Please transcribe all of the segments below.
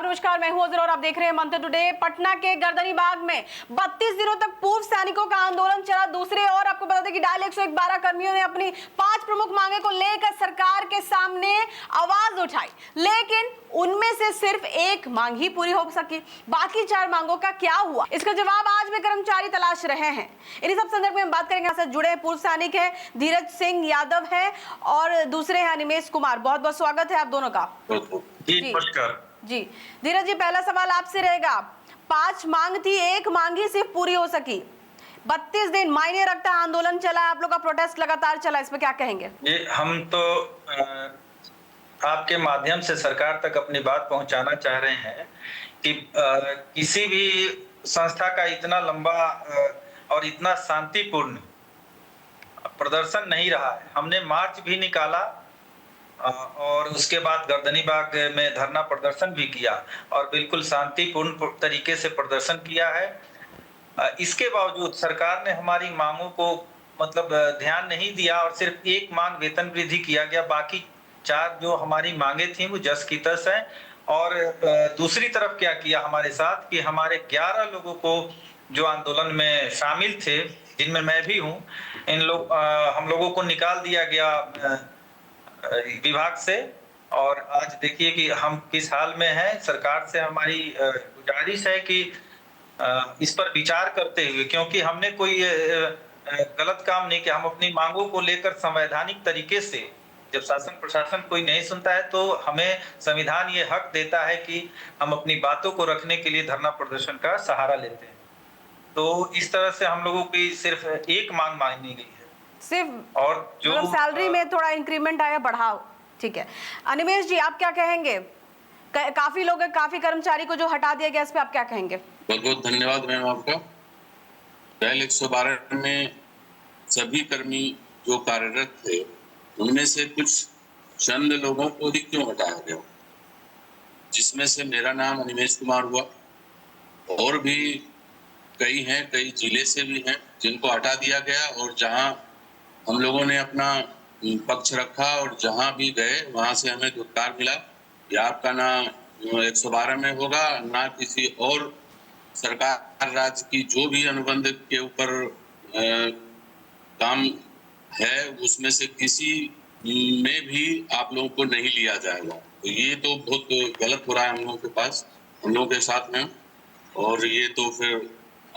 आदाब नमस्कार, मैं हूं अजर और आप देख रहे हैं मंत्र टुडे। पटना के गर्दनीबाग में 32 दिनों तक पूर्व सैनिकों का आंदोलन चला। दूसरी ओर आपको बता दें कि डायल 112 कर्मियों ने अपनी 5 प्रमुख मांगे को लेकर सरकार के सामने आवाज उठाई, लेकिन उनमें से सिर्फ एक मांग ही पूरी हो सकी। बाकी 4 मांगों का क्या हुआ, इसका जवाब आज भी कर्मचारी तलाश रहे हैं। इन्हीं सब संदर्भ में हम बात करेंगे। हमसे जुड़े पूर्व सैनिक है धीरज सिंह यादव है और दूसरे हैं अनिमेश कुमार। बहुत बहुत स्वागत है आप दोनों का। जी नमस्कार। जी धीरज जी, पहला सवाल आपसे रहेगा। 5 मांग थी, एक मांग ही सिर्फ पूरी हो सकी। 32 दिन मायने रखता आंदोलन चला, आप लोग का प्रोटेस्ट लगातार चला, इस पे क्या कहेंगे? ये हम तो आपके माध्यम से सरकार तक अपनी बात पहुंचाना चाह रहे हैं कि किसी भी संस्था का इतना लंबा और इतना शांतिपूर्ण प्रदर्शन नहीं रहा है। हमने मार्च भी निकाला और उसके बाद गर्दनीबाग में धरना प्रदर्शन भी किया और बिल्कुल शांतिपूर्ण तरीके से प्रदर्शन किया है। इसके बावजूद सरकार ने हमारी मांगों को मतलब ध्यान नहीं दिया और सिर्फ एक मांग वेतन वृद्धि किया गया। बाकी 4 जो हमारी मांगे थी वो जस की तस है। और दूसरी तरफ क्या किया हमारे साथ कि हमारे 11 लोगों को जो आंदोलन में शामिल थे, जिनमें मैं भी हूँ, हम लोगों को निकाल दिया गया विभाग से। और आज देखिए कि हम किस हाल में हैं। सरकार से हमारी गुजारिश है कि इस पर विचार करते हुए, क्योंकि हमने कोई गलत काम नहीं किया। हम अपनी मांगों को लेकर संवैधानिक तरीके से, जब शासन प्रशासन कोई नहीं सुनता है तो हमें संविधान ये हक देता है कि हम अपनी बातों को रखने के लिए धरना प्रदर्शन का सहारा लेते हैं। तो इस तरह से हम लोगों की सिर्फ एक मांग मांगी गई है, सिर्फ और जो मतलब सैलरी में थोड़ा इंक्रीमेंट आया, बढ़ाओ, ठीक है। अनिमेश जी, आप क्या कहेंगे? काफी लोग, काफी कर्मचारी को जो हटा दिया गया, इस पे आप क्या कहेंगे? बहुत बहुत धन्यवाद मैम आपका। डायल 112 में सभी कर्मी जो कार्यरत थे, उनमें से कुछ चंद लोगों को ही क्यों हटाया गया, जिसमें से मेरा नाम अनिमेश कुमार हुआ। और भी कई हैं, कई जिले से भी हैं जिनको हटा दिया गया। और जहां हम लोगों ने अपना पक्ष रखा और जहां भी गए वहां से हमें धिक्कार मिला। या आपका ना 112 में होगा, ना किसी और सरकार राज्य की जो भी अनुबंध के ऊपर काम है, उसमें से किसी में भी आप लोगों को नहीं लिया जाएगा। तो ये तो बहुत गलत हो रहा है हम लोगों के पास, हम लोगों के साथ में। और ये तो फिर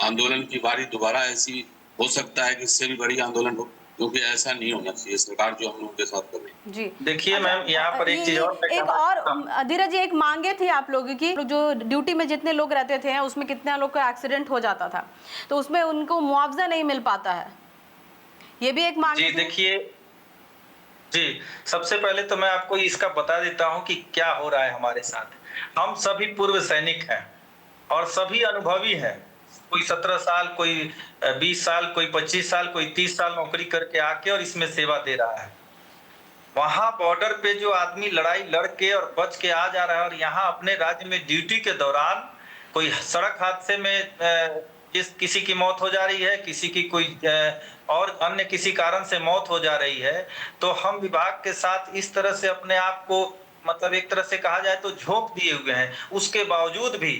आंदोलन की बारी दोबारा ऐसी हो सकता है कि इससे भी बड़ी आंदोलन हो, क्योंकि ऐसा नहीं होना चाहिए सरकार जो हम लोगों के साथ कर रही है। जी देखिए मैम, यहाँ पर एक चीज और धीरज जी, एक मांगे थी आप लोगों की, जो ड्यूटी में जितने लोग रहते थे उसमें कितने लोग का एक्सीडेंट हो जाता था, तो उसमें उनको मुआवजा नहीं मिल पाता है, ये भी एक मांग। जी देखिए जी, सबसे पहले तो मैं आपको इसका बता देता हूँ कि क्या हो रहा है हमारे साथ। हम सभी पूर्व सैनिक हैं और सभी अनुभवी हैं। कोई 17 साल, कोई 20 साल, कोई 25 साल, कोई 30 साल नौकरी करके आके और इसमें सेवा दे रहा है। वहां बॉर्डर पे जो आदमी लड़ाई लड़ के और बच के आ जा रहा है और यहाँ अपने राज्य में ड्यूटी के दौरान कोई सड़क हादसे में किसी की मौत हो जा रही है, किसी की कोई और अन्य किसी कारण से मौत हो जा रही है, तो हम विभाग के साथ इस तरह से अपने आप को मतलब एक तरह से कहा जाए तो झोंक दिए हुए हैं। उसके बावजूद भी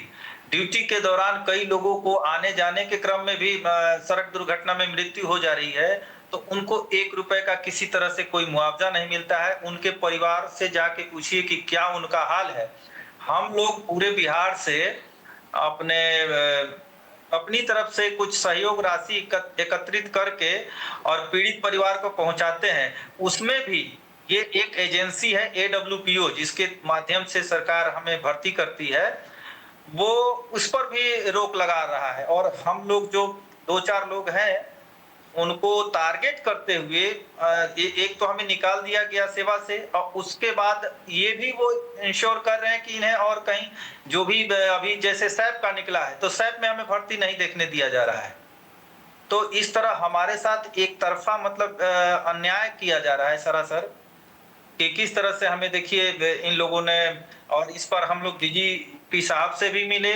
ड्यूटी के दौरान कई लोगों को आने जाने के क्रम में भी सड़क दुर्घटना में मृत्यु हो जा रही है, तो उनको 1 रुपए का किसी तरह से कोई मुआवजा नहीं मिलता है। उनके परिवार से जाके पूछिए कि क्या उनका हाल है। हम लोग पूरे बिहार से अपनी तरफ से कुछ सहयोग राशि एकत्रित करके और पीड़ित परिवार को पहुंचाते हैं। उसमें भी ये एक एजेंसी है AWPO, जिसके माध्यम से सरकार हमें भर्ती करती है, वो उस पर भी रोक लगा रहा है। और हम लोग जो 2-4 लोग हैं उनको टारगेट करते हुए एक तो हमें निकाल दिया गया सेवा से, और उसके बाद ये भी वो इंश्योर कर रहे हैं कि इन्हें और कहीं जो भी अभी जैसे सैप का निकला है तो सैप में हमें भर्ती नहीं देखने दिया जा रहा है। तो इस तरह हमारे साथ एक तरफा मतलब अन्याय किया जा रहा है सरासर, कि किस तरह से हमें देखिए इन लोगों ने। और इस पर हम लोग DGP साहब से भी मिले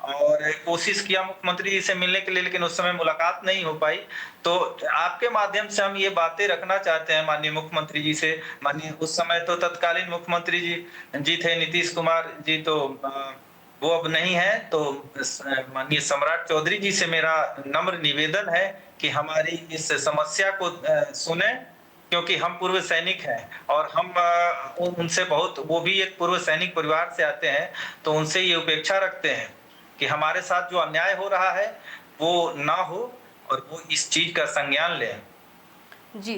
और कोशिश किया मुख्यमंत्री जी से मिलने के लिए, लेकिन उस समय मुलाकात नहीं हो पाई। तो आपके माध्यम से हम ये बातें रखना चाहते हैं माननीय मुख्यमंत्री जी से। माननीय उस समय तो तत्कालीन मुख्यमंत्री जी थे नीतीश कुमार जी, तो वो अब नहीं है। तो माननीय सम्राट चौधरी जी से मेरा नम्र निवेदन है कि हमारी इस समस्या को सुने, क्योंकि हम पूर्व सैनिक हैं और हम उनसे बहुत, वो भी एक पूर्व सैनिक परिवार से आते हैं, तो उनसे ये अपेक्षा रखते हैं कि हमारे साथ जो अन्याय हो रहा है वो ना हो और वो इस चीज का संज्ञान लें। जी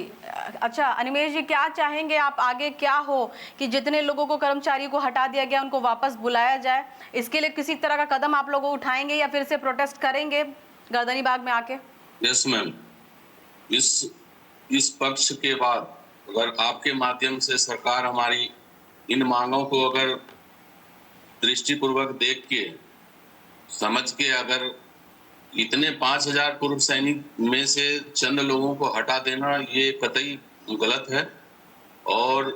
अच्छा, अनिमेश जी क्या चाहेंगे आप, आगे क्या हो कि जितने लोगों को, कर्मचारियों को हटा दिया गया उनको वापस बुलाया जाए? इसके लिए किसी तरह का कदम आप लोग उठाएंगे या फिर से प्रोटेस्ट करेंगे गर्दनी बाग में आके? यस मैम, इस पक्ष के बाद अगर आपके माध्यम से सरकार हमारी इन मांगों को अगर दृष्टिपूर्वक देख के समझ के अगर इतने 5000 पूर्व सैनिक में से चंद लोगों को हटा देना ये कतई गलत है और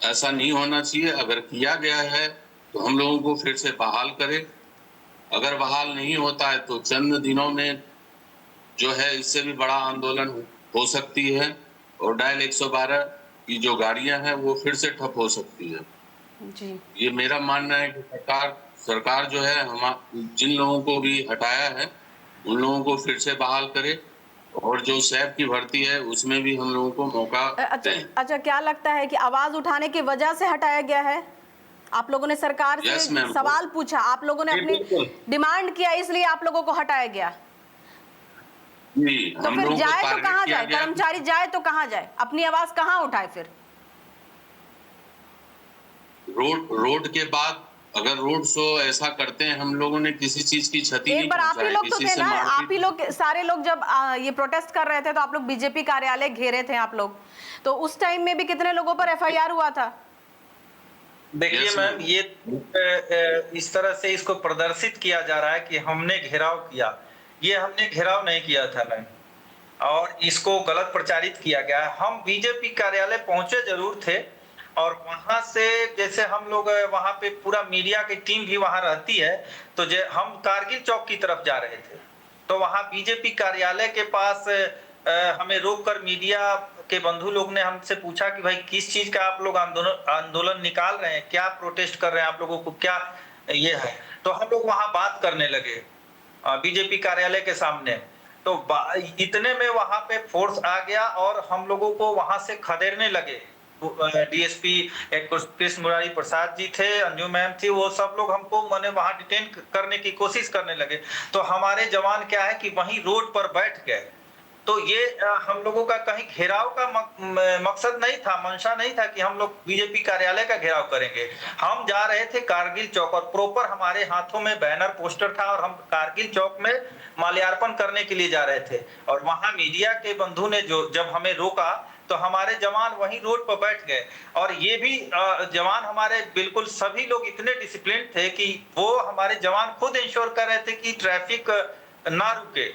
ऐसा नहीं होना चाहिए। अगर किया गया है तो हम लोगों को फिर से बहाल करें। अगर बहाल नहीं होता है तो चंद दिनों में जो है इससे भी बड़ा आंदोलन हो सकती है और डायल 112 की जो गाड़ियां हैं वो फिर से ठप हो सकती है। जी ये मेरा मानना है कि सरकार जो है हम जिन लोगों को भी हटाया है उन लोगों को फिर से बहाल करे और जो सैप की भर्ती है उसमें भी हम लोगों को मौका दें। अच्छा, क्या लगता है कि आवाज उठाने की वजह से हटाया गया है? आप लोगों ने सरकार से सवाल पूछा, आप लोगों ने अपनी डिमांड किया, इसलिए आप लोगों को हटाया गया? तो फिर जाए तो कहाँ जाए? कर्मचारी जाए तो कहाँ जाए? अपनी आवाज कहाँ उठाए फिर? रोड के बाद अगर रोड शो ऐसा करते हैं, हम लोगों ने किसी चीज की क्षति नहीं एक बार आप ही लोग तो थे ना, आप ही लोग सारे लोग जब ये प्रोटेस्ट कर रहे थे तो आप लोग बीजेपी कार्यालय घेरे थे आप लोग, तो उस टाइम में भी कितने लोगों पर एफआईआर हुआ था? देखिए मैम, ये इस तरह से इसको प्रदर्शित किया जा रहा है कि हमने घेराव किया, ये हमने घेराव नहीं किया था मैम, और इसको गलत प्रचारित किया गया है। हम बीजेपी कार्यालय पहुंचे जरूर थे और वहां से जैसे हम लोग वहां पे पूरा मीडिया की टीम भी वहां रहती है, तो हम कारगिल चौक की तरफ जा रहे थे, तो वहां बीजेपी कार्यालय के पास हमें रोककर मीडिया के बंधु लोग ने हमसे पूछा कि भाई किस चीज का आप लोग आंदोलन निकाल रहे हैं, क्या प्रोटेस्ट कर रहे हैं, आप लोगों को क्या ये है? तो हम लोग वहां बात करने लगे बीजेपी कार्यालय के सामने, तो इतने में वहां पे फोर्स आ गया और हम लोगों को वहां से खदेड़ने लगे। डीएसपी कृष्ण मुरारी प्रसाद जी थे, अंजू मैम थी, वो सब लोग हमको माने वहां डिटेन करने की कोशिश करने लगे। तो हमारे जवान क्या है कि वहीं रोड पर बैठ गए। तो ये हम लोगों का कहीं घेराव का मकसद नहीं था, मंशा नहीं था कि हम लोग बीजेपी कार्यालय का घेराव करेंगे। हम जा रहे थे कारगिल चौक और प्रॉपर हमारे हाथों में बैनर पोस्टर था और हम कारगिल चौक में माल्यार्पण करने के लिए जा रहे थे। और वहां मीडिया के बंधु ने जब हमें रोका तो हमारे जवान वहीं रोड पर बैठ गए, और ये भी जवान हमारे बिल्कुल सभी लोग इतने डिसिप्लिन थे कि वो हमारे जवान खुद इंश्योर कर रहे थे कि ट्रैफिक ना रुके।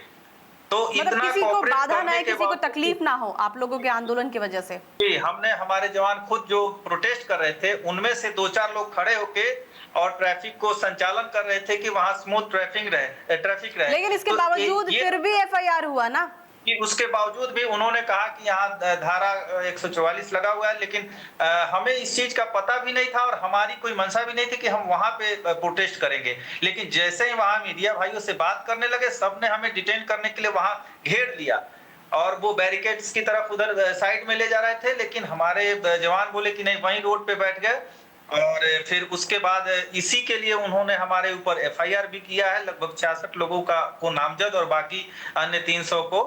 तो मतलब इतना किसी को बाधा ना, किसी को तकलीफ ना हो आप लोगों के आंदोलन की वजह से। जी, हमने हमारे जवान खुद जो प्रोटेस्ट कर रहे थे उनमें से 2-4 लोग खड़े होके और ट्रैफिक को संचालन कर रहे थे कि वहां स्मूथ ट्रैफिक रहे। लेकिन इसके बावजूद फिर भी एफआईआर हुआ ना, कि उसके बावजूद भी उन्होंने कहा कि यहाँ धारा 144 लगा हुआ है, लेकिन हमें इस चीज का पता भी नहीं था और हमारी कोई मंशा भी नहीं थी कि हम वहां पे प्रोटेस्ट करेंगे। लेकिन जैसे ही वहां मीडिया भाइयों से बात करने लगे, सबने हमें डिटेन करने के लिए वहां घेर लिया और वो बैरिकेड्स की तरफ उधर साइड में ले जा रहे थे, लेकिन हमारे जवान बोले कि नहीं, वहीं रोड पे बैठ गए। और फिर उसके बाद इसी के लिए उन्होंने हमारे ऊपर एफआईआर भी किया है। लगभग 66 लोगों को नामजद और बाकी अन्य 300 को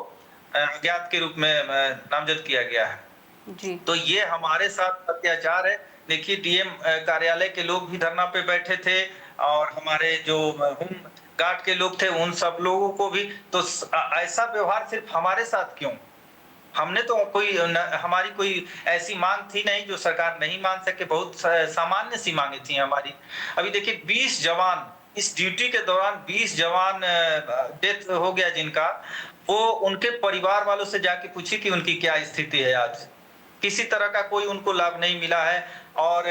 अज्ञात के रूप में नामजद किया गया है जी। तो ये हमारे साथ अत्याचार है। देखिए, डीएम कार्यालय के लोग भी धरना पे बैठे थे और हमारे जो होम गार्ड के लोग थे उन सब लोगों को भी। तो ऐसा व्यवहार सिर्फ हमारे साथ क्यों? हमने तो हमारी कोई ऐसी मांग थी नहीं जो सरकार नहीं मान सके। बहुत सामान्य सी मांगे थी हमारी। अभी देखिए, 20 जवान इस ड्यूटी के दौरान 20 जवान डेथ हो गया जिनका, वो उनके परिवार वालों से जाके पूछी कि उनकी क्या स्थिति है आज। किसी तरह का कोई उनको लाभ नहीं मिला है। और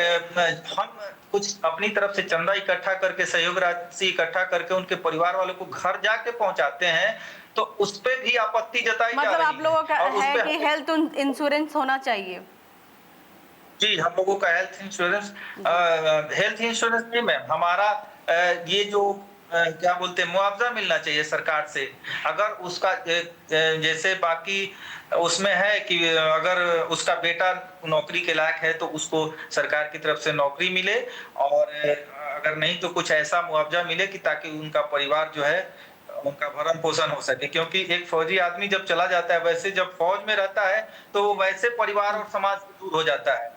हम कुछ अपनी तरफ से चंदा इकट्ठा करके, सहयोग राशि इकट्ठा करके उनके परिवार वालों को घर जाके पहुंचाते हैं, तो उस पे भी आपत्ति जताई जा रही है। मतलब आप लोगों का है कि हेल्थ इंश्योरेंस होना चाहिए? जी, हम लोगों का हेल्थ इंश्योरेंस नहीं मैम, हमारा ये जो क्या बोलते हैं मुआवजा मिलना चाहिए सरकार से। अगर उसका जैसे बाकी उसमें है कि अगर उसका बेटा नौकरी के लायक है तो उसको सरकार की तरफ से नौकरी मिले, और अगर नहीं तो कुछ ऐसा मुआवजा मिले कि ताकि उनका परिवार जो है उनका भरण पोषण हो सके। क्योंकि एक फौजी आदमी जब चला जाता है, वैसे जब फौज में रहता है तो वो वैसे परिवार और समाज से दूर हो जाता है,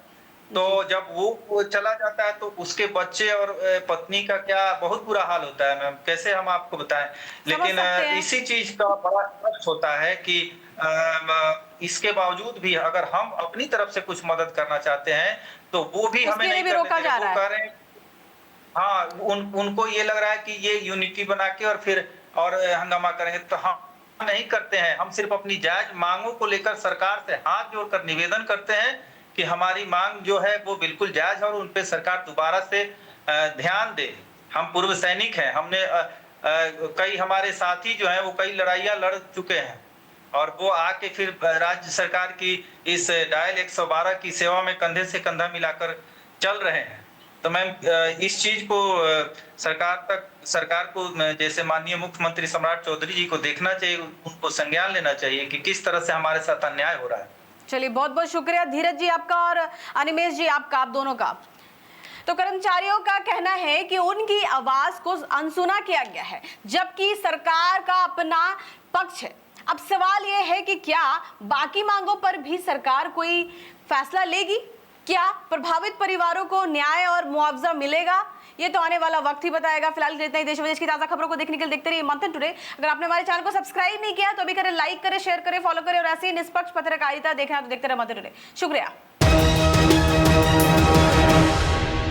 तो जब वो चला जाता है तो उसके बच्चे और पत्नी का क्या बहुत बुरा हाल होता है मैम, कैसे हम आपको बताएं। लेकिन इसी चीज का बड़ा कष्ट होता है कि इसके बावजूद भी अगर हम अपनी तरफ से कुछ मदद करना चाहते हैं तो वो भी हमें नहीं रोका जा रहा है। हाँ, उनको ये लग रहा है कि ये यूनिटी बना के और फिर और हंगामा करेंगे, तो हम नहीं करते हैं। हम सिर्फ अपनी जायज मांगों को लेकर सरकार से हाथ जोड़कर निवेदन करते हैं कि हमारी मांग जो है वो बिल्कुल जायज है और उन पे सरकार दोबारा से ध्यान दे। हम पूर्व सैनिक हैं, हमने कई हमारे साथी जो हैं वो कई लड़ाइयां लड़ चुके हैं और वो आके फिर राज्य सरकार की इस डायल 112 की सेवा में कंधे से कंधा मिलाकर चल रहे हैं। तो मैम इस चीज को सरकार को जैसे माननीय मुख्यमंत्री सम्राट चौधरी जी को देखना चाहिए, उनको संज्ञान लेना चाहिए कि किस तरह से हमारे साथ अन्याय हो रहा है। चलिए, बहुत बहुत शुक्रिया धीरज जी आपका और अनिमेश जी आपका, आप दोनों का। तो कर्मचारियों का कहना है कि उनकी आवाज को अनसुना किया गया है, जबकि सरकार का अपना पक्ष है। अब सवाल यह है कि क्या बाकी मांगों पर भी सरकार कोई फैसला लेगी? क्या प्रभावित परिवारों को न्याय और मुआवजा मिलेगा? ये तो आने वाला वक्त ही बताएगा। फिलहाल इतना ही। देश विदेश की ताजा खबरों को देखने के लिए देखते रहिए मंथन टुडे। अगर आपने हमारे चैनल को सब्सक्राइब नहीं किया तो अभी करें, लाइक करें, शेयर करें, फॉलो करें और ऐसी निष्पक्ष पत्रकारिता देखना तो देखते रहे मंथन टुडे। शुक्रिया।